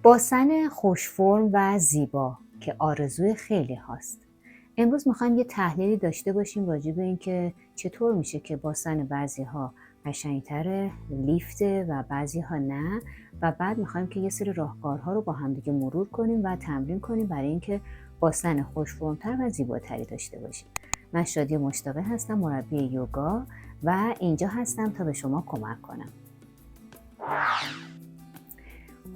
باسن خوش فرم و زیبا که آرزوی خیلی هاست. امروز میخوایم یه تحلیلی داشته باشیم راجع به این که چطور میشه که باسن بعضی ها قشنگتره، لیفته و بعضی ها نه، و بعد میخوایم که یه سری راهکارها رو با همدیگه مرور کنیم و تمرین کنیم برای اینکه باسن خوش فرمتر و زیباتری داشته باشیم. من شادی مشتاقی هستم، مربی یوگا، و اینجا هستم تا به شما کمک کنم.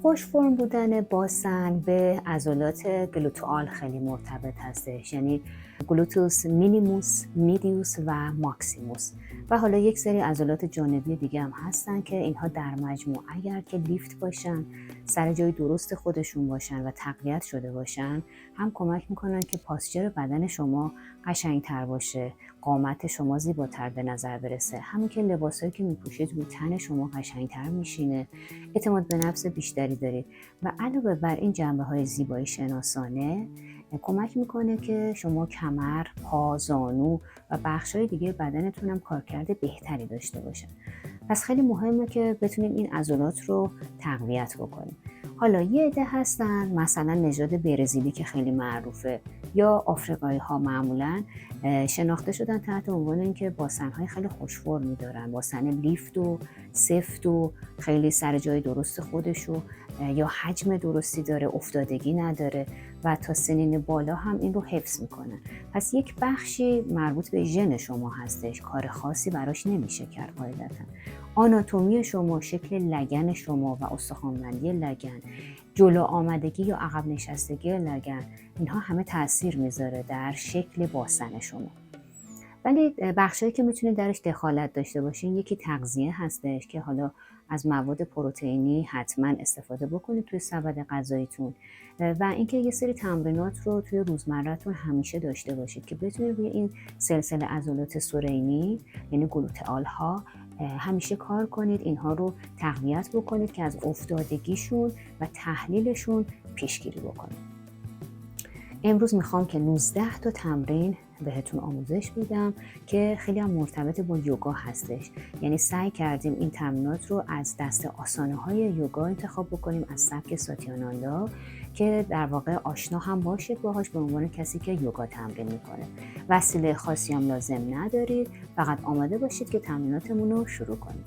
خوش فرم بودن باسن به عضلات گلوتوال خیلی مرتبط هستش، یعنی گلوتوس مینیموس، میدیوس و ماکسیموس. و حالا یک سری عضلات جانبی دیگه هم هستن که اینها در مجموع اگر که لیفت باشن، سر جای درست خودشون باشن و تقویت شده باشن، هم کمک میکنن که پاسچر بدن شما قشنگتر باشه، قامت شما زیباتر به نظر برسه، همین که لباسایی که میپوشید روی تن شما قشنگتر میشینه، اعتماد به نفس بیشتری دارید و علاوه بر این جنبه‌های زیبایی شناسانه کمک میکنه که شما کمر، پا، زانو و بخش‌های دیگه بدنتون هم کارکرد بهتری داشته باشن. پس خیلی مهمه که بتونیم این عضلات رو تقویت بکنیم. حالا یه عده هستن مثلا نژاد برزیلی که خیلی معروفه، یا آفریقایی ها معمولا شناخته شدن تحت عنوان اینکه باسن‌های خیلی خوش فرمی دارن، باسن لیفت و سفت و خیلی سر جای درست خودشو، یا حجم درستی داره، افتادگی نداره و تا سنین بالا هم این رو حفظ میکنن. پس یک بخشی مربوط به ژن شما هستش، کار خاصی براش نمیشه کرد قاعدتا. آناتومی شما، شکل لگن شما و استخوانبندی لگن، جلو آمدگی یا عقب نشستگی لگن، اینها همه تاثیر میذاره در شکل باسن شما. ولی بخشایی که میتونید درش دخالت داشته باشین، یکی تغذیه هستش که حالا از مواد پروتئینی حتما استفاده بکنید توی سبد غذاییتون، و اینکه یه سری تمرینات رو توی روزمره‌تون همیشه داشته باشید که بتونید روی این سلسله عضلات سرینی یعنی گلوتئال ها همیشه کار کنید، اینها رو تقویت بکنید که از افتادگیشون و تحلیلشون پیشگیری بکنید. امروز میخوام که 19 تا تمرین بهتون آموزش بدم که خیلی هم مرتبط با یوگا هستش، یعنی سعی کردیم این تمرینات رو از دست آسانه های یوگا انتخاب بکنیم، از سبک ساتیاناندا، که در واقع آشنا هم باشید باهاش به عنوان کسی که یوگا تمرین میکنه. وسیله خاصی هم لازم ندارید، فقط آماده باشید که تمریناتمون رو شروع کنیم.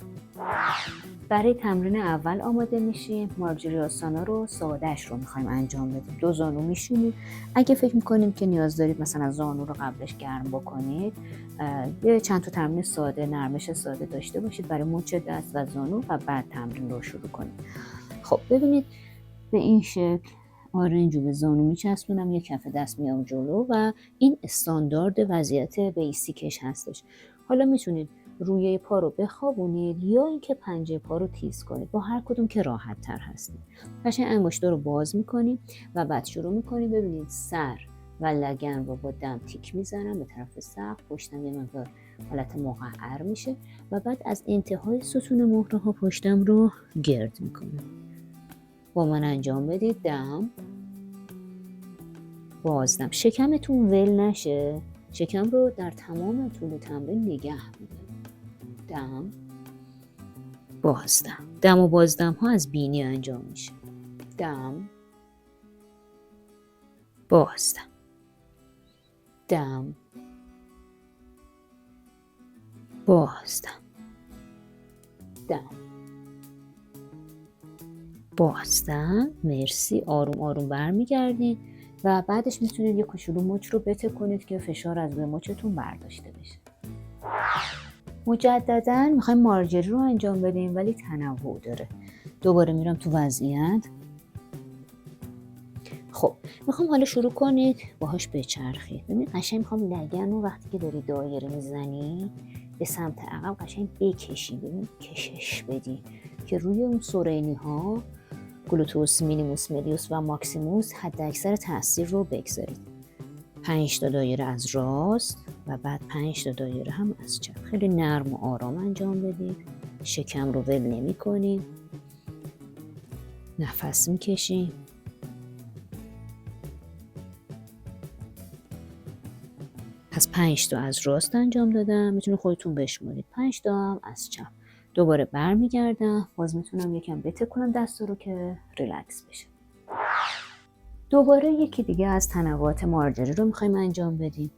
برای تمرین اول آماده میشیم. مارجری آسانا رو سادهش رو میخوایم انجام بدیم. 2 زانو میشینید. اگه فکر میکنید که نیاز دارید مثلا زانو رو قبلش گرم بکنید، یه چند تا تمرین ساده، نرمش ساده داشته باشید برای مچ دست و زانو و بعد تمرین رو شروع کنید. خب ببینید به این شکل آرنج رو به زانو میچسبونم، یه کف دست میام جلو و این استاندارد وضعیت بیسیکش هستش. حالا میتونید روی پا رو بخوابونید یا اینکه پنجه پا رو تیز کنید، با هر کدوم که راحت تر هستید. قشنگ انگشتا رو باز میکنید و بعد شروع میکنید. ببینید سر و لگن رو با دم تیک میزنم به طرف سقف، پشتم یه مقدار حالت مقعر میشه و بعد از انتهای ستون مهره ها پشتم رو گرد میکنم. با من انجام بدید. دم، بازدم. شکمتون ول نشه، شکم رو در تمام طول تمرین نگه میدارید. دم، بازدم. دم و بازدم ها از بینی انجام میشه. دم، بازدم. دم، بازدم. دم، بازدم. مرسی. آروم آروم برمیگردید و بعدش میتونید یه کوچولو مچ رو بتکنید که فشار از روی مچتون برداشته بشه. مجددا میخوایم مارجری رو انجام بدیم ولی تنوع داره. دوباره میرم تو وضعیت. خب میخوام حالا شروع کنید باهاش بچرخید. ببینید قشنگ میخوام لگن رو وقتی که داری دایره میزنی به سمت عقب قشنگ بکشی. ببین کشش بدی که روی اون سرینی ها گلوتوس مینیموس، مدیوس و ماکسیموس حد اکثر تاثیر رو بگذارید. 5 تا دایره از راست و بعد 5 تا دایره هم از چپ. خیلی نرم و آرام انجام بدید. شکم رو ول نمی کنید. نفس میکشید. پس 5 تا از راست انجام دادم، میتونید خودتون بشمارید. 5 تا هم از چپ. دوباره برمیگردم. باز میتونم یکم بتکنم دستا رو که ریلکس بشه. دوباره یکی دیگه از تنوعات مارجری رو میخوایم انجام بدیم.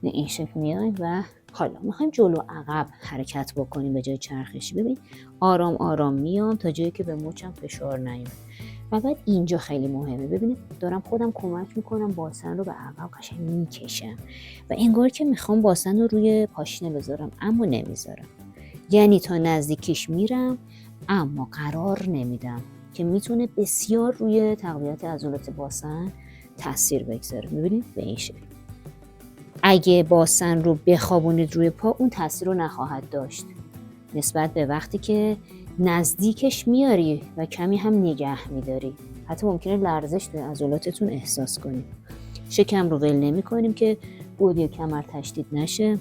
به این شکل میایم و حالا میخوایم جلو عقب حرکت بکنیم به جای چرخشی. ببین آرام آرام میام تا جایی که به مچم فشار نیاد و بعد اینجا خیلی مهمه. ببینید دارم خودم کمک میکنم باسن رو به عقب قشنگ میکشم و انگار که میخوام باسن رو روی پاشنه بذارم اما نمیذارم، یعنی تا نزدیکش میرم اما قرار نمیدم که میتونه بسیار روی تقویت عضلات باسن تاثیر بگذاره. میبینید به این شکل اگه باسن رو بخوابونید روی پا اون تاثیر رو نخواهد داشت نسبت به وقتی که نزدیکش میاری و کمی هم نگه میداری. حتی ممکنه لرزش توی عضلاتتون احساس کنید. شکم رو ول نمی کنیم که گودی کمر تشدید نشه.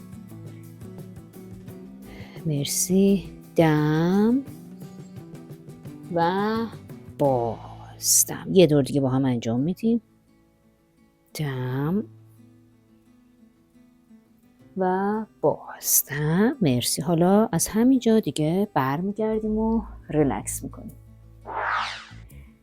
مرسی. دم و بازدم. یه دور دیگه با هم انجام میدیم. دم و بازدم. مرسی. حالا از همینجا دیگه برمیگردیم و ریلکس میکنیم.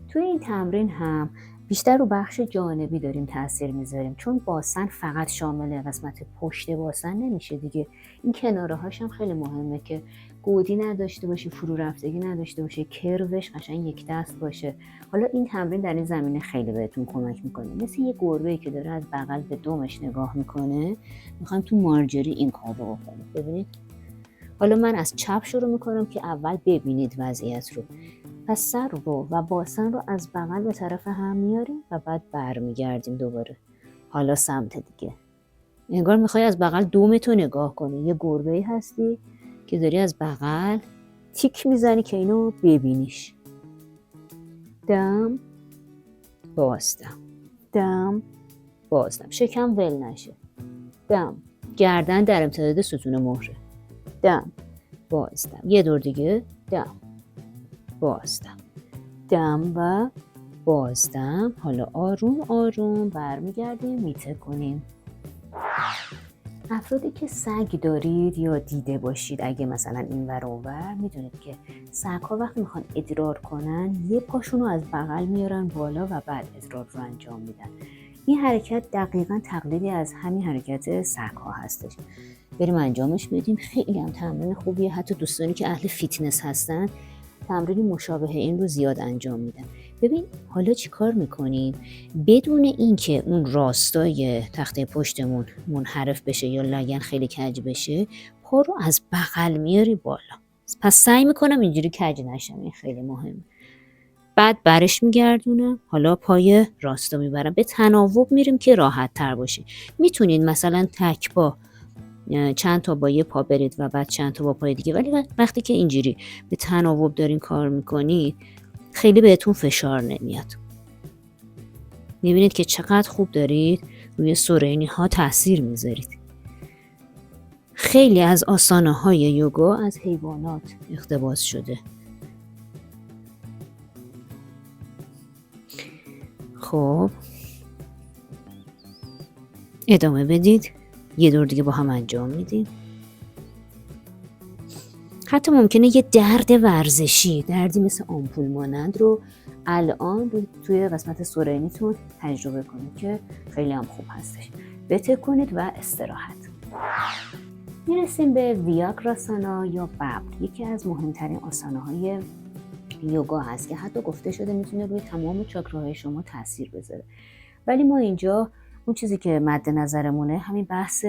توی این تمرین هم بیشتر رو بخش جانبی داریم تاثیر میذاریم، چون باسن فقط شامل قسمت پشت باسن نمیشه دیگه. این کناره هاش هم خیلی مهمه که گودی نداشته باشه، فرو رفتگی نداشته باشه، کروش قشنگ یک دست باشه. حالا این تمرین در این زمینه خیلی بهتون کمک میکنه. مثل یه گربه‌ای که داره از بغل به دمش نگاه میکنه، میخوایم تو مارجری این کار رو بکنیم. ببینید حالا من از چپ شروع میکنم که اول ببینید وضعیت رو. پس سر رو و باسن رو از بغل به طرف هم میاریم و بعد برمیگردیم دوباره. حالا سمت دیگه انگار میخوای از بغل دومتو نگاه کنی. یه گربه‌ای هستی که داری از بغل تیک میزنی که اینو ببینیش. دم بازدم، دم بازدم. شکم ول نشه. دم گردن در امتداد ستون مهره. دم بازدم. یه دور دیگه. دم بازدم، دم و بازدم. حالا آروم آروم برمیگردیم میته کنیم. افرادی که سگ دارید یا دیده باشید، اگه مثلا این ور اون ور، میدونید که سگ ها وقتی میخوان ادرار کنن یه پاشون رو از بغل میارن بالا و بعد ادرار رو انجام میدن. این حرکت دقیقاً تقلیدی از همین حرکت سگ ها هستش. بریم انجامش بدیم. خیلی هم تمرین خوبیه. حتی دوستانی که اهل فیتنس هستن تمرینی مشابه این رو زیاد انجام میدن. ببین حالا چی کار میکنیم؟ بدون اینکه اون راستای تخته پشتمون منحرف بشه یا لگن خیلی کج بشه، پا رو از بغل میاری بالا. پس سعی میکنم اینجوری کج نشم. این خیلی مهمه. بعد برش میگردونم. حالا پای راستو میبرم. به تناوب میریم که راحت تر باشه. میتونید مثلا تک پا چند تا با یه پا برید و بعد چند تا با پای دیگه، ولی وقتی که اینجوری به تناوب دارین کار میکنید خیلی بهتون فشار نمیاد. میبینید که چقدر خوب دارید روی سرینی ها تاثیر میذارید. خیلی از آسانه های یوگا از حیوانات اقتباس شده. خب ادامه بدید. یه دور دیگه با هم انجام میدیم. حتی ممکنه یه درد ورزشی، دردی مثل آمپول مانند رو الان توی قسمت سرینیتون تجربه کنید که خیلی هم خوب هستش. بتکونید و استراحت. میرسیم به ویاگراسانا یا ببر. یکی از مهمترین آسانه‌های یوگا هست که حتی گفته شده میتونه روی تمام چاکراهای شما تاثیر بذاره. ولی ما اینجا اون چیزی که مد نظرمونه همین بحث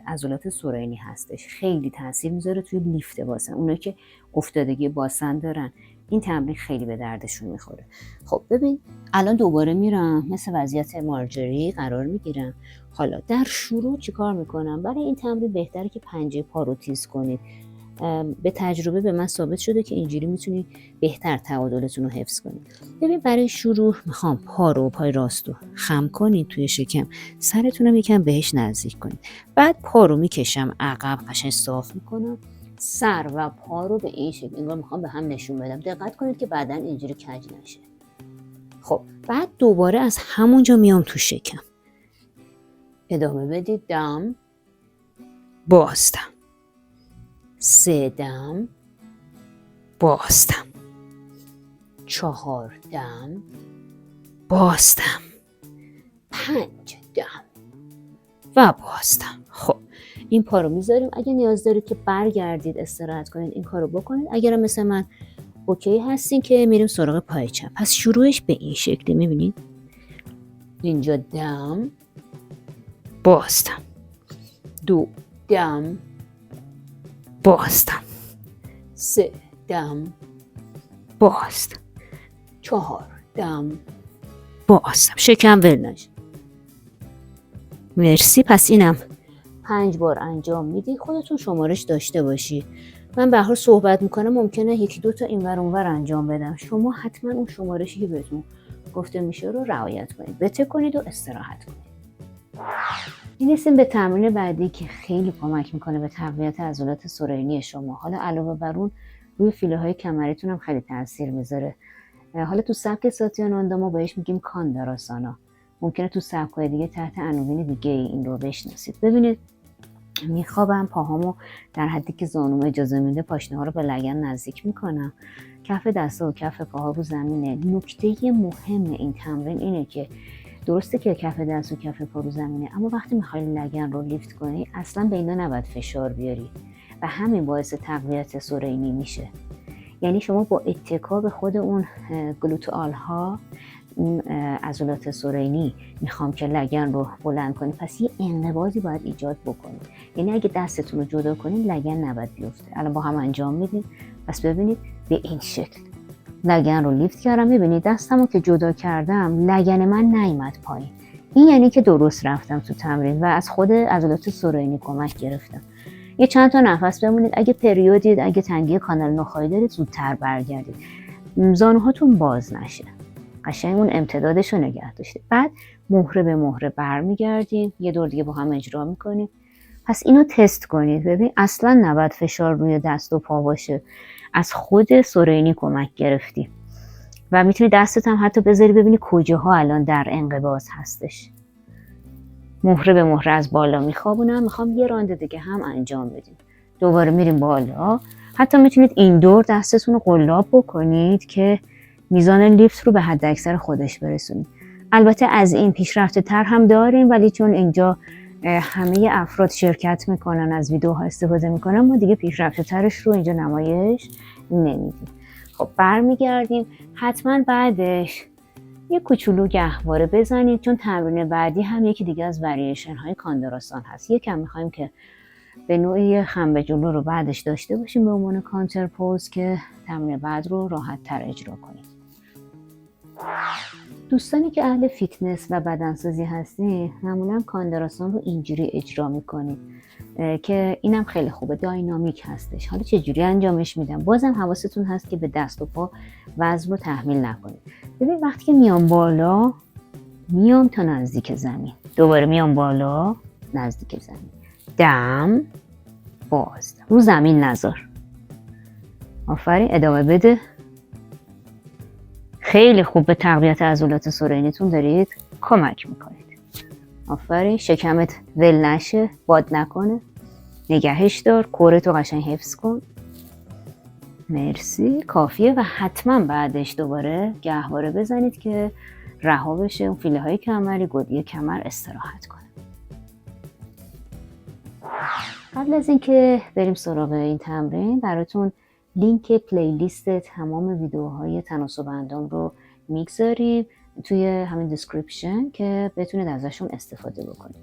عضلات سرینی هستش. خیلی تاثیر میذاره توی لیفت باسن. اونایی که افتادگی باسن دارن این تمرین خیلی به دردشون میخوره. خب ببین الان دوباره میرم مثل وضعیت مارجری قرار میگیرم. حالا در شروع چیکار میکنم؟ برای این تمرین بهتره که پنجه پا رو تیز کنید. به تجربه به من ثابت شده که اینجوری میتونید بهتر تعادلتون رو حفظ کنید. ببین برای شروع میخوام پا رو پای راست رو خم کنید توی شکم، سرتون رو یکم بهش نزدیک کنید. بعد پا رو میکشم عقب، قشنگ صاف میکنم. سر و پا رو به این شکل انگار میخوام به هم نشون بدم. دقت کنید که بعدن اینجوری کج نشه. خب بعد دوباره از همونجا میام تو شکم. ادامه بدید. دم بازدم، 3 دم بازدم، 4 دم بازدم، 5 دم و بازدم. خب این پا رو میذاریم. اگه نیاز دارید که برگردید استراحت کنید این کارو بکنید. اگرم مثل من اوکی هستین که میریم سراغ پای چپ. پس شروعش به این شکلی میبینید اینجا دم بازدم، 2 دم بازدم، 3 دم بازدم، 4 دم بازدم. شکم ول نشه. مرسی. پس اینم 5 بار انجام میدید. خودتون شمارش داشته باشید. من به هر حال صحبت میکنم ممکنه یکی دو تا اینور اونور انجام بدم. شما حتما اون شمارشی که بهتون گفته میشه رو رعایت کنید. بته کنید و استراحت کنید. میرسیم به تمرین بعدی که خیلی کمک میکنه به تقویت عضلات سرینی شما. حالا علاوه بر اون روی فیله های کمریتون هم خیلی تاثیر میذاره. حالا تو سبک ساتیاناندا ما بهش میگیم کانداراسانا. ممکنه تو سبک‌های دیگه تحت عناوین دیگه این رو بشناسید. ببینید میخوابم، پاهامو در حدی که زانوم اجازه میده پاشنه ها رو به لگن نزدیک میکنم. کف دستا و کف پاها رو زمینه. نکته مهم این تمرین اینه که درسته که کف دست و کف پا رو زمینه، اما وقتی میخوای لگن رو لیفت کنی اصلا به اینا نباید فشار بیاری و همین باعث تقویت سرینی میشه. یعنی شما با اتکا به خود اون گلوتئال ها، عضلات سرینی میخوام که لگن رو بلند کنی، پس یه انقباضی باید ایجاد بکنید. یعنی اگه دستتون رو جدا کنید لگن نباید بیفته. الان با هم انجام میدیم. پس ببینید به این شکل لگن رو لیفت کردم. میبینید دستمو که جدا کردم لگن من نیامد پایین. این یعنی که درست رفتم تو تمرین و از خود عضلات سرینی کمک گرفتم. یه چند تا نفس بمونید. اگه پریودید، اگه تنگی کانال نخاعی دارید زودتر برگردید. زانوهاتون باز نشه. قشنگ اون امتدادش رو نگه داشته. بعد مهره به مهره برمیگردیم. یه دور دیگه با هم اجرا میکنیم. پس اینو تست کنید. ببین اصلا نباید فشار روی دست و پا باشه. از خود سرینی کمک گرفتی و میتونی دستت هم حتی بذاری ببینی کجاها الان در انقباض هستش. مهره به مهره از بالا میخوابونم. میخوام یه راند دیگه هم انجام بدیم. دوباره میریم بالا. حتی میتونید این دور دستتون رو قلاب بکنید که میزان لیفت رو به حد اکثر خودش برسونید. البته از این پیشرفته تر هم داریم، ولی چون اینجا همه افراد شرکت میکنن، از ویدیوها استفاده میکنن، ما دیگه پیشرفته ترش رو اینجا نمایش نمیدیم. خب برمیگردیم. حتما بعدش یه کوچولو گهواره بزنید، چون تمرین بعدی هم یکی دیگه از وریشن های کانداراسان هست. یکم میخوایم که به نوعی خم به جلو رو بعدش داشته باشیم به عنوان کانتر پوز که تمرین بعد رو راحت تر اجرا کنید. دوستانی که اهل فیتنس و بدنسازی هستین معمولا کانداراسان رو اینجوری اجرا میکنید که اینم خیلی خوبه، داینامیک هستش. حالا چجوری انجامش میدم؟ بازم حواستون هست که به دست و پا وزن رو تحمیل نکنید. ببین وقتی که میام بالا میام تا نزدیک زمین، دوباره میام بالا نزدیک زمین، دم بازدم، رو زمین نذار. آفرین، ادامه بده. خیلی خوب به تقویت عضلات سرینیتون دارید کمک میکنید. آفرین. شکمت ول نشه، باد نکنه، نگهش دار، کورتو قشنگ حفظ کن. مرسی، کافیه. و حتما بعدش دوباره گهواره بزنید که رها بشه اون فیله های کمری، گودی کمر استراحت کنه. قبل از اینکه بریم سراغ این تمرین براتون لینک پلیلیست تمام ویدیوهای تناسب اندام رو میگذاریم توی همین دیسکریپشن که بتونید ازشون استفاده بکنید.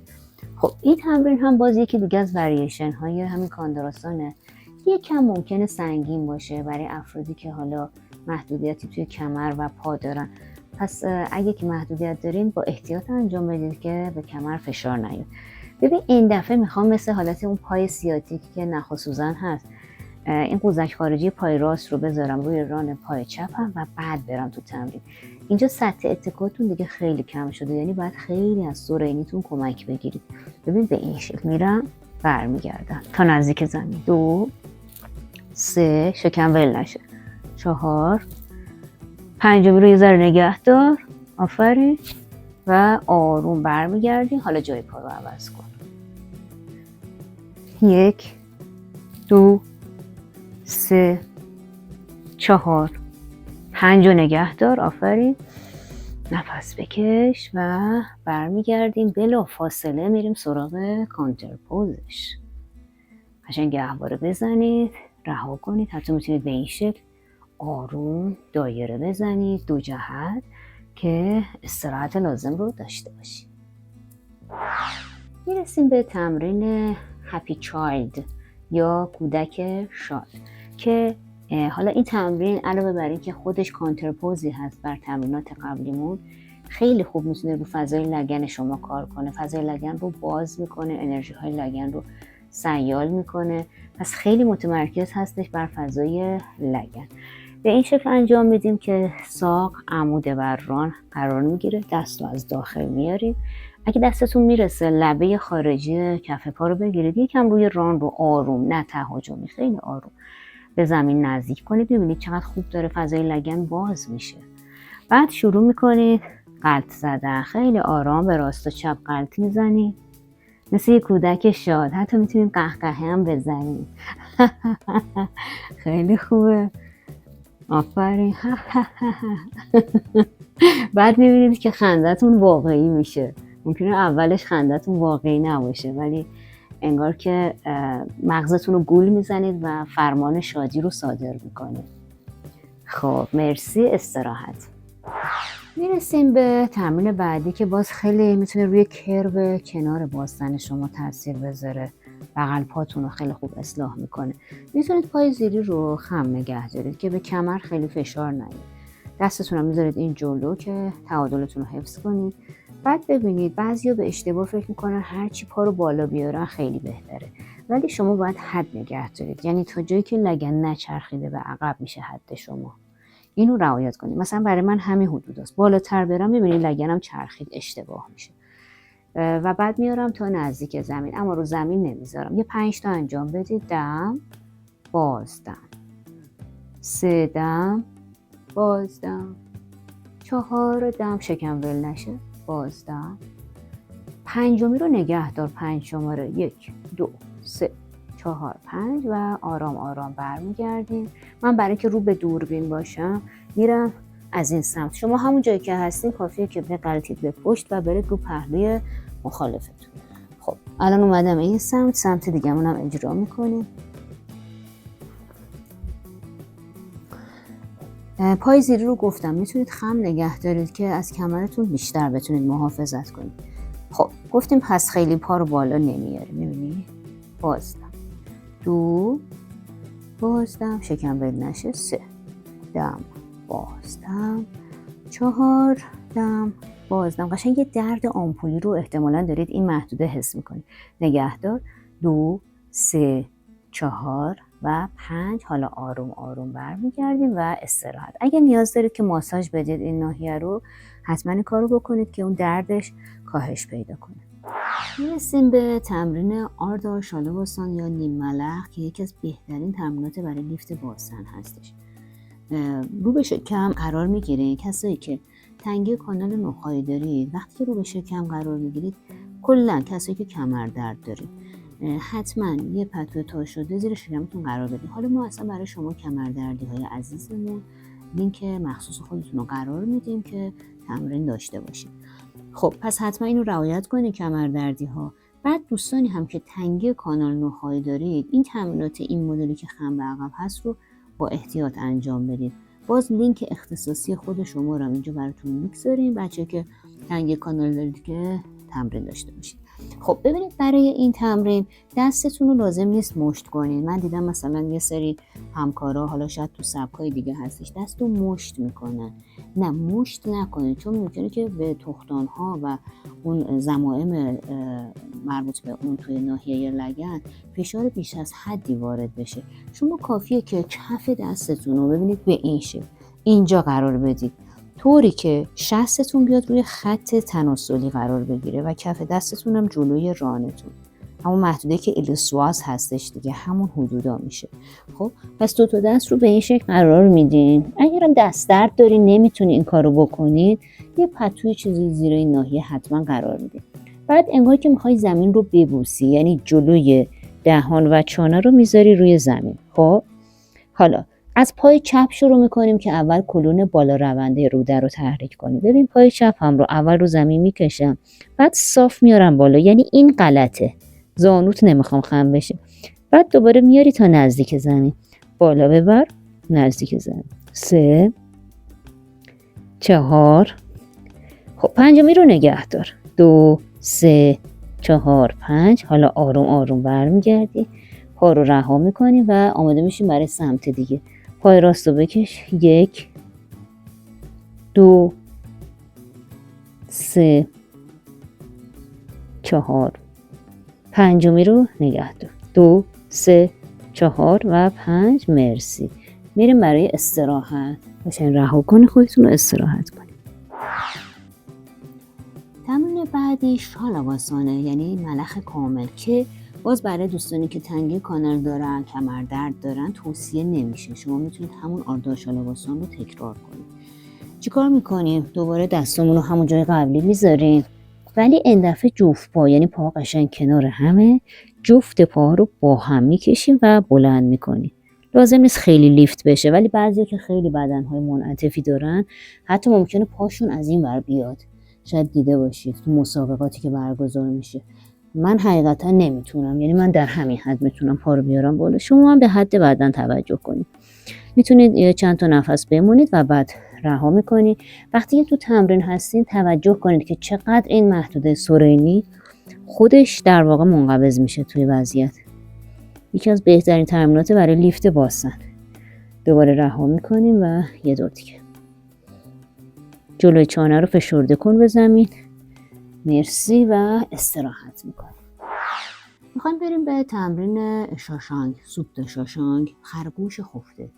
خب این تمرین هم باز یکی دیگه از وریشن های همین کانداراسانه. یکم ممکنه سنگین باشه برای افرادی که حالا محدودیتی توی کمر و پا دارن. پس اگه که محدودیت دارین با احتیاط انجام بدید که به کمر فشار نیاد. ببین این دفعه میخوام مثل حالت اون پای سیاتیکی که نخ و سوزن هست، این قوزک خارجی پای راست رو بذارم روی ران پای چپم و بعد برم تو تمرین. اینجا سطح اتکاتون دیگه خیلی کم شده، یعنی باید خیلی از سرینیتون کمک بگیرید. ببین به این شکل میرم، برمیگردم تا نزدیک زمین. 2 3 شکم ول نشه، 4 5 رو یه ذره نگه دار. آفرین. و آروم برمیگردی. حالا جای پا رو عوض کن. 1 2 3 4 5 رو نگه دار. آفرین. نفس بکش و برمیگردیم، بلا فاصله میریم سراغ کانترپوزش. قشنگ گهواره بزنید، رها کنید. حتی میتونید به این شکل آروم دایره بزنید دو جهت که استراحت لازم رو داشته باشید. میرسیم به تمرین هپی چایلد یا کودک شاد که حالا این تمرین علاوه بر این که خودش کانترپوزی هست بر تمرینات قبلیمون، خیلی خوب میتونه رو فضای لگن شما کار کنه. فضای لگن رو باز میکنه، انرژی های لگن رو سیال میکنه، پس خیلی متمرکز هستش بر فضای لگن. به این شکل انجام میدیم که ساق عمود بر ران قرار میگیره، دست رو از داخل میاریم. اگه دستتون میرسه لبه خارجی کف پا رو بگیرید، یکم روی ران رو آروم، نه تهاجمی، خیلی آروم به زمین نزدیک کنید. ببینید چقدر خوب داره فضای لگن باز میشه. بعد شروع میکنید غلط زدن، خیلی آرام به راست و چپ غلط میزنید مثل یک کودک شاد. حتی میتونید قهقه هم بزنید. خیلی خوبه، آفرین. بعد میبینید که خندتون واقعی میشه. ممکنه اولش خندتون واقعی نباشه، ولی انگار که مغزتون رو گول میزنید و فرمان شادی رو صادر میکنید. خب مرسی، استراحت. میرسیم به تمرین بعدی که باز خیلی میتونه روی کرو کنار بازدن شما تاثیر بذاره. بغل پاتون رو خیلی خوب اصلاح میکنه. میتونید پای زیری رو خم نگه دارید که به کمر خیلی فشار نیاد. دستتون رو میذارید این جلو که تعادلتون رو حفظ کنید. بعد ببینید بعضیا به اشتباه فکر میکنن هرچی پا رو بالا بیارن خیلی بهتره، ولی شما باید حد نگه دارید. یعنی تا جایی که لگن نچرخیده به عقب میشه حد شما، اینو رعایت کنید. مثلا برای من همین حدود است. بالاتر برم میبینید لگنم چرخید، اشتباه میشه. و بعد میارم تا نزدیک زمین، اما رو زمین نمیذارم. یه 5 تا انجام بدید. دم، بازدم، 3 دم، بازدم، 4 دم، شکم ول نشه، بازدم. 5می رو نگه دار، 5 شماره، 1 2 3 4 5 و آرام آرام برمیگردیم. من برای که رو به دوربین باشم میرم از این سمت. شما همون جایی که هستین کافیه که بغلطید به پشت و برید رو پهلوی مخالفتون. خب الان اومدم این سمت دیگه هم اجرا میکنیم. پای زیری رو گفتم میتونید خم نگه دارید که از کمرتون بیشتر بتونید محافظت کنید. خب گفتیم پس خیلی پا رو بالا نمیاریم. میبینی؟ بازدم، 2 بازدم، شکم ول نشه، 3 دم، بازدم، 4 دم، بازدم. قشنگ یه درد آمپولی رو احتمالاً دارید این محدوده حس میکنید. نگهدار، 2 3 4 و 5. حالا آروم آروم برمیگردیم و استراحت. اگه نیاز دارید که ماساژ بدید این ناحیه رو، حتما این کارو بکنید که اون دردش کاهش پیدا کنه. میرسیم به تمرین آردار شالواسان یا نیم ملخ که یکی از بهترین تمرینات برای لیفت باسن هستش. رو به شکم قرار میگیره. کسایی که تنگی کانال نخاعی دارید، وقتی که رو به شکم قرار میگیرید، کلا کسایی که کمر درد دارید، حتما یه پتو تا شده زیر شکمتون قرار بدید. حالا ما اصلا برای شما کمردردی های عزیزمون لینک مخصوص خودتون رو قرار میدیم که تمرین داشته باشید. خب پس حتما اینو رعایت کنید کمردردی ها. بعد دوستانی هم که تنگی کانال نخاعی دارید، این تمرینات این مدلی که خم به عقب هست رو با احتیاط انجام بدید. باز لینک اختصاصی خود شما رو اینجا براتون میگذاریم، بچه که تنگی کانال دارید که تمرین داشته باشید. خب ببینید برای این تمرین دستتون رو لازم نیست مشت کنید. من دیدم مثلا یه سری همکارا، حالا شاید تو سبکای دیگه هستش، دست رو مشت میکنن. نه، مشت نکنید، چون ممکنه که به تختانها و اون ضمائم مربوط به اون توی ناحیه لگن فشار بیش از حدی وارد بشه. شما کافیه که کف دستتون رو ببینید به این شکل اینجا قرار بدید، طوری که شستتون بیاد روی خط تناسلی قرار بگیره و کف دستتون هم جلوی رانتون، همون محدوده که الیسواز هستش دیگه، همون حدودا میشه. خب پس دو تا دست رو به این شکل قرار میدین. اگرم دست درد دارین نمیتونی این کارو بکنید، یه پتوی چیزی زیر این ناحیه حتما قرار میدین. بعد انگار که میخوای زمین رو ببوسی، یعنی جلوی دهان و چانه رو میذاری روی زمین. خب حالا از پای چپ شروع میکنیم که اول کلون بالا رونده روده رو تحریک کنیم. ببین پای چپ هم رو اول رو زمین میکشم، بعد صاف میارم بالا، یعنی این غلطه، زانوت نمیخوام خم بشه. بعد دوباره میاری تا نزدیک زمین، بالا ببر نزدیک زمین. 3 4. خب پنجمی رو نگه دار. 2 3 4 5. حالا آروم آروم برمیگردی، پا رو رها میکنی و آماده میشیم برای سمت دیگه. پای راست رو بکش. 1 2 3 4. پنجمی رو نگه دار. 2 3 4 و 5. مرسی. میریم برای استراحت. باشین رها کنی خودتون رو، استراحت کنی. تمرین بعدی شالاباسانه، یعنی ملخ کامل، که باز برای دوستانی که تنگی کانر دارن، کمر درد دارن توصیه نمیشه. شما میتونید همون آردار شالاباسان رو تکرار کنید. چیکار میکنیم؟ دوباره دستمون رو همون جای قبلی میذاریم، ولی این دفعه جفت پا، یعنی پا قشنگ کنار همه، جفت پا رو با هم میکشیم و بلند میکنیم. لازم نیست خیلی لیفت بشه، ولی بعضیا که خیلی بدنهای منعطفی دارن حتی ممکنه پاشون از این ور بیاد. شاید دیده باشید تو مسابقاتی که برگزار میشه. من حقیقتا نمیتونم، یعنی من در همین حد میتونم پا رو بیارم بالا. شما هم به حد بدن توجه کنید. میتونید چند تا نفس بمونید و بعد رها میکنید. وقتی که تو تمرین هستین توجه کنید که چقدر این محدوده سرینی خودش در واقع منقبض میشه توی وضعیت. یکی از بهترین تمرینات برای لیفت باسن. دوباره رها میکنیم و یه دور دیگه. جلوی چانه رو فشرده کن به زمین. مرسی و استراحت میکنیم. میخوایم بریم به تمرین شاشانگ، سوپت شاشانگ، خرگوش خفته،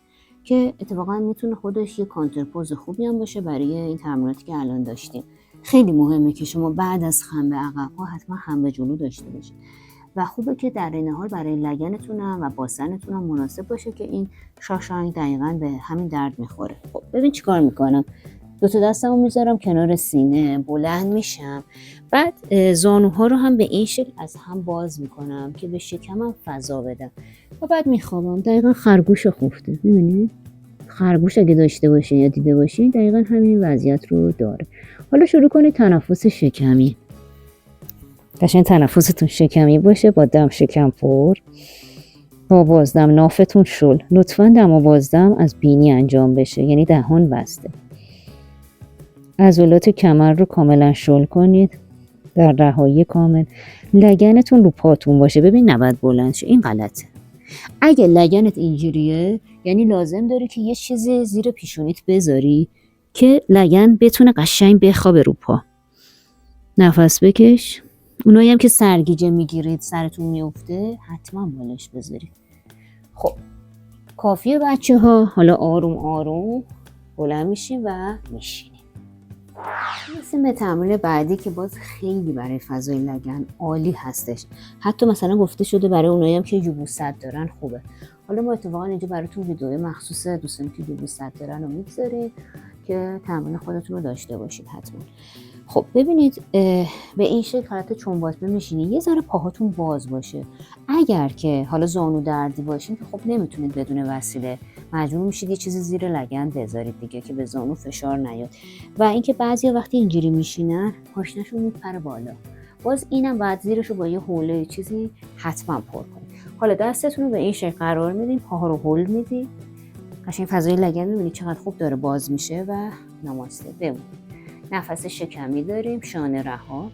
که اتفاقا میتونه خودش یه کانترپوز خوبی هم باشه برای این تمریناتی که الان داشتیم. خیلی مهمه که شما بعد از خم به عقب ها حتما خم به جلو داشته باشید و خوبه که در این حال برای لگنتون و باسنتون هم مناسب باشه که این شاشانگ دقیقاً به همین درد میخوره. خب ببین چیکار میکنم. دو تا دستمو میذارم کنار سینه، بلند میشم، بعد زانوها رو هم به این شکل از هم باز میکنم که به شکمم فضا بدم و بعد میخوابم. دقیقاً خرگوش خفته. میبینید خرگوش اگه داشته باشین یا دیده باشین دقیقاً همین وضعیت رو داره. حالا شروع کنید تنفس شکمی. قشنگ تنفستون شکمی باشه، با دم شکم پر، با بازدم نافتون شل. لطفاً دم و بازدم از بینی انجام بشه، یعنی دهان بسته. عضلات کمر رو کاملا شل کنید در رهایی کامل. لگنتون رو پاتون باشه. ببین نباید بلند شه، این غلطه. اگه لگنت اینجوریه یعنی لازم داری که یه چیزی زیر پیشونیت بذاری که لگن بتونه قشنگ بخوابه رو پا. نفس بکش. اونایی هم که سرگیجه میگیرید سرتون میفته حتما بالش بذارید. خب کافیه بچه ها. حالا آروم آروم بلند میشیم و میشینیم. میرسیم به تمرین بعدی که باز خیلی برای فضای لگن عالی هستش. حتی مثلا گفته شده برای اونایی هم که یبوست دارن خوبه. حالا ما اتفاقا اینجا براتون ویدیو مخصوص دوستانی که یبوست دارن رو میگذاریم که تمرین خودتون رو داشته باشید حتما. خب ببینید به این شکل حالت چون باطمه میشینید، یه ذره پاهاتون باز باشه. اگر که حالا زانو دردی باشین که خب نمیتونید بدون وسیله، مجبور میشید یه چیزی زیر لگن بذارید دیگه که به زانو فشار نیاد. و اینکه بعضیا وقتی اینجوری میشینن پاشنه‌شون میپره بالا، باز اینم بعد زیرشو با یه حوله چیزی حتما پر کنید. حالا دستتون رو به این شکل قرار میدین، پاها رو هول میدین، قشنگ فضای لگن میبینید چقدر خوب داره باز میشه و نماسته بمونید. نفس شکمی داریم، شانه رها،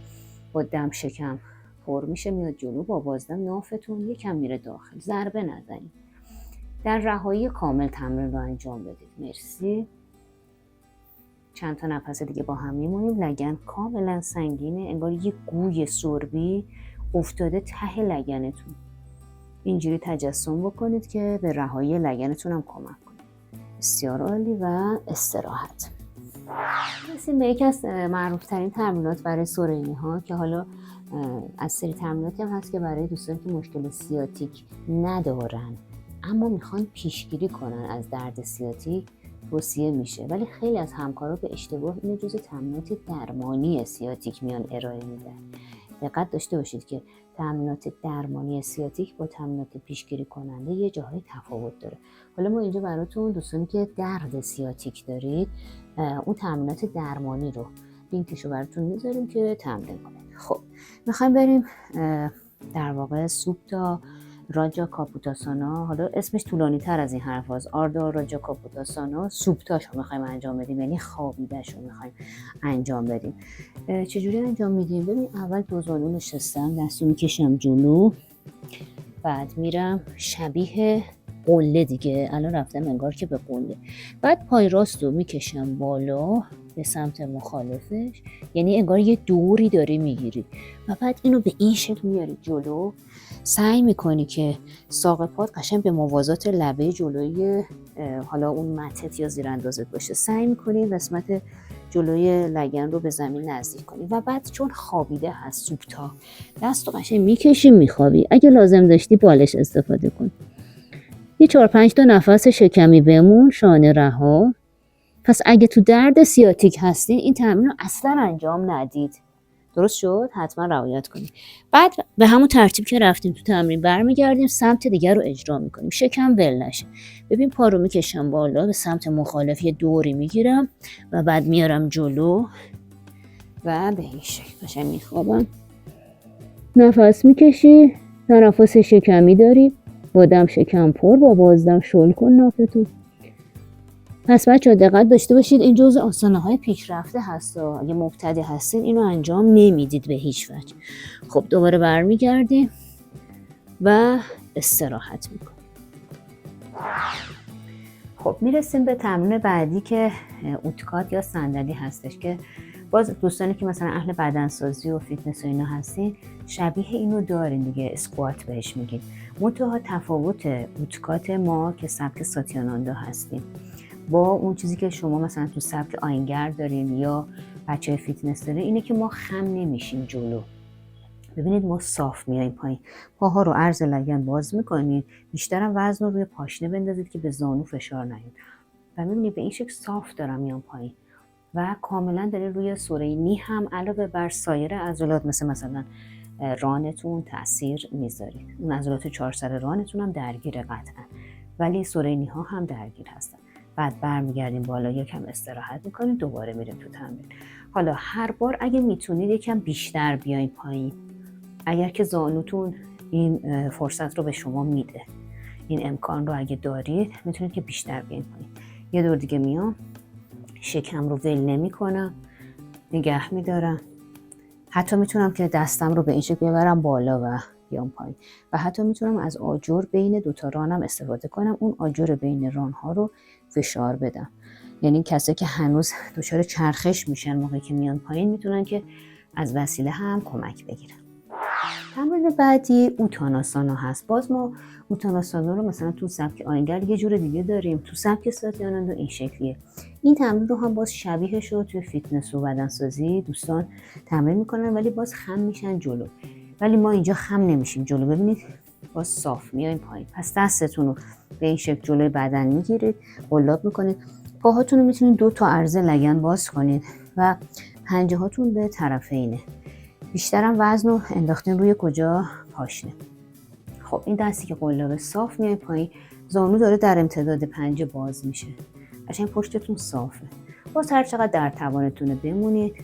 با دم شکم پر میشه میاد جلو، با بازدم نافتون یکم میره داخل، ضربه نزنید. در رهایی کامل تمرین رو انجام بدید. مرسی. چند تا نفس دیگه با هم میمونیم. لگن کاملا سنگینه، انگار یه گوی سربی افتاده ته لگنتون. اینجوری تجسم بکنید که به رهایی لگنتون هم کمک کنید. بسیار عالی و استراحت. رسیم به یکی از معروفترین تمرینات برای سرینی ها که حالا از سری تمریناتی هم هست که برای دوستانی که مشکل سیاتیک ندارن اما میخوان پیشگیری کنن از درد سیاتیک توصیه میشه، ولی خیلی از همکارا به اشتباه اینو جز تمرینات درمانی سیاتیک میان ارائه میدن. دقت داشته باشید که تمرینات درمانی سیاتیک با تمرینات پیشگیری کننده یه جاهای تفاوت داره. حالا ما اینجا براتون دوستانی که درد سیاتیک دارید اون تمرینات درمانی رو لینکشو براتون میذاریم که تمرین کنید. خب میخوایم بریم در واقع سوپتا راجا کاپوتاسانا. حالا اسمش طولانی تر از این حرف هاست. آردا راجا کاپوتاسانا سوپتاش رو میخوایم انجام بدیم، یعنی خوابیدش رو میخوایم انجام بدیم. چجوری انجام میدیم؟ ببین اول دو زانو نشستم، دستو میکشم جلو، بعد میرم شبیه قله دیگه، الان رفتم انگار که به قله. بعد پای راست رو میکشم بالا به سمت مخالفش، یعنی انگار یه دوری داری میگیری و بعد اینو به این شکل میاری جلو. سعی میکنی که ساق پات قشنگ به موازات لبه جلوی حالا اون متت یا زیراندازت باشه. سعی میکنی قسمت جلوی لگن رو به زمین نزدیک کنی و بعد چون خوابیده هست سوپتا، دست رو قشنگ میکشی میخوابی. اگه لازم داشتی بالش استفاده کن. یه 4-5 تا نفس شکمی بمون، شانه رها. پس اگه تو درد سیاتیک هستین این تمرین رو اصلا انجام ندید. درست شد؟ حتما رعایت کنید. بعد به همون ترتیب که رفتیم تو تمرین برمیگردیم سمت دیگر رو اجرا میکنیم. شکم ول نشه. ببین پا رو میکشم بالا به سمت مخالف، یه دوری میگیرم و بعد میارم جلو و به این شکل قشنگ میخوابم. نفس میکشی، تنفس شکمی داری، با دم شکم پر، با بازدم شل کن نافتون. پس بچه‌ها دقت داشته باشید این جزء آسانه‌های پیشرفته هست. اگه مبتدی هستین اینو انجام نمیدید به هیچ وجه. خب دوباره برمیگردیم و استراحت میکنیم. خب میرسیم به تمرین بعدی که اوتکات یا صندلی هستش، که باز دوستانی که مثلا اهل بدنسازی و فیتنس و اینا هستین شبیه اینو دارین دیگه، اسکوات بهش میگین. منتها تفاوت اوتکات ما که سبک ساتیاناندا هستیم با اون چیزی که شما مثلا تو سبک آینگر دارین یا بچه فیتنس دارین اینه که ما خم نمیشیم جلو. ببینید ما صاف میاییم پایین، پاها رو عرض لگن باز میکنید، بیشترم وزن رو روی پاشنه بندازید که به زانو فشار نیاد و میبینید به این شکل صاف دارم میام پایین و کاملا دارین روی سوره نی هم علاوه بر سایر عضلات مثلا رانتون تاثیر میذارید. اون عضلات 4 سر رانتون هم درگیر قطعا، ولی سوره نی ها هم درگیر هستن. بعد برمیگردیم بالا، یکم استراحت میکنیم، دوباره میریم تو تمرین. حالا هر بار اگه میتونید یکم بیشتر بیاین پایین، اگر که زانوتون این فرصت رو به شما میده، این امکان رو اگه دارید میتونید که بیشتر بیاین پایین. یه دور دیگه میام، شکم رو ول نمیکنم، نگه میدارم. حتی میتونم که دستم رو به این شکل ببرم بالا و بیام پایین و حتی میتونم از آجر بین دوتا رانم استفاده کنم، اون آجر بین رانها رو فشار بدم. یعنی کسایی که هنوز دچار چرخش میشن موقعی که میان پایین میتونن که از وسیله هم کمک بگیرن. تمرین بعدی اوتاناسانا هست. باز ما اوتاناسانا رو مثلا تو سبک آینگر یه جور دیگه داریم، تو سبک ساتیاناندا این شکلیه. این تمرین رو هم باز شبیه شد توی فیتنس و بدنسازی دوستان تمرین میکنن ولی باز خم میشن جلو، ولی ما اینجا خم نمیشیم جلو. ببینید باز صاف میایم پایین. پس دستتون رو به این شکل جلوی بدن میگیرید، قلاب میکنید، پاهاتون رو میتونید 2 تا عرض لگن باز کنید و پنجه هاتون به طرفینه. بیشترم وزن رو انداختین روی کجا؟ پاشنه. خب این دستی که قلاب صاف میای پایین، زانو داره در امتداد پنجه باز میشه، قشنگ پشتتون صافه. باز هر چقدر در توانتونه بمونید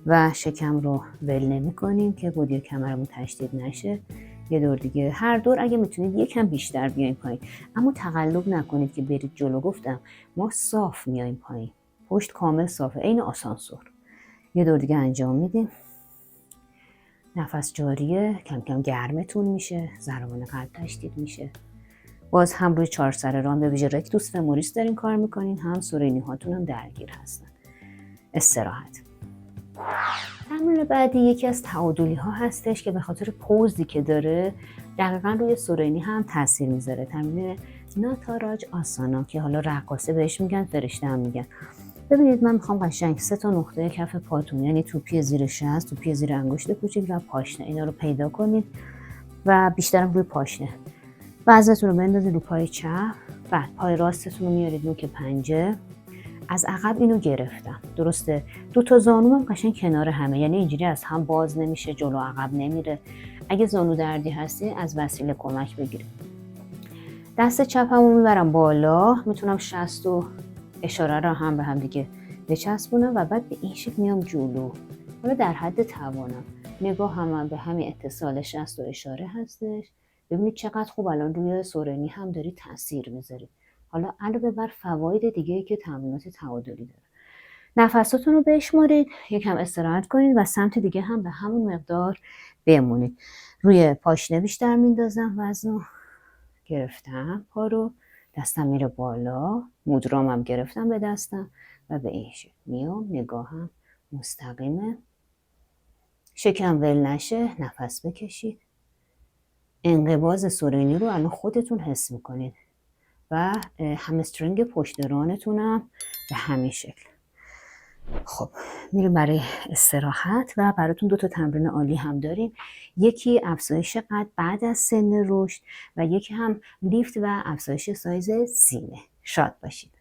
و شکم رو ول نمی‌کنیم که بودی کمرمون تشدید نشه. یه دور دیگه، هر دور اگه میتونید یکم بیشتر بیاین پایین، اما تقلب نکنید که برید جلو. گفتم ما صاف میایم پایین، پشت کامل صافه، عین آسانسور. یه دور دیگه انجام میدیم، نفس جاریه، کم کم گرمتون میشه، ضربان قلب تشدید میشه. باز هم روی 4 سر ران به ویژه رکتوس فموریس دارین کار میکنین، هم سورینی هاتون هم درگیر هستن. استراحت. تمرین بعدی یکی از تعادلی ها هستش که به خاطر پوزی که داره دقیقا روی سورینی هم تاثیر میذاره. تمرین ناتاراج آسانا که حالا رقاصه بهش میگن، فرشته هم میگن. ببینید من میخوام قشنگ 3 تا نقطه کف پاتون، یعنی توپی زیر شست، توپی زیر انگشت کوچیک و پاشنه، اینا رو پیدا کنید و بیشترم روی پاشنه. وزنتون رو بندازید رو پای چپ، بعد پای راستتون رو میارید نوک پنجه، از عقب اینو گرفتم. درسته 2 تا زانوم قشنگ کنار همه، یعنی اینجوری از هم باز نمیشه، جلو عقب نمیره. اگه زانو دردی هستی از وسیله کمک بگیرید. دست چپمو میبرم بالا، میتونم 60 و اشاره رو هم به هم دیگه بچسبونم و بعد به این شکل میام جلو. حالا در حد توانم نگاه هم به همین اتصال 60 و اشاره هستش. ببینید چقدر خوب الان روی سورنی هم داری تاثیر میذاری. حالا علاوه بر فواید دیگه‌ای که تمرینات تعادلی داره، نفساتون رو بشمارید، یکم استراحت کنید و سمت دیگه هم به همون مقدار بمونید. روی پاشنه بیشتر میندازم، وزنو گرفتم، پا رو دستم میره بالا، مدرامم گرفتم به دستم و به این شکل میام، نگاهم مستقیمه، شکم ول نشه، نفس بکشید. انقباض سورینی رو الان خودتون حس میکنید و همسترینگ پشت رانتونم به همین شکل. خب میریم برای استراحت و براتون 2 تا تمرین عالی هم داریم. یکی افزایش قد بعد از سن رشد و یکی هم لیفت و افزایش سایز سینه. شاد باشید.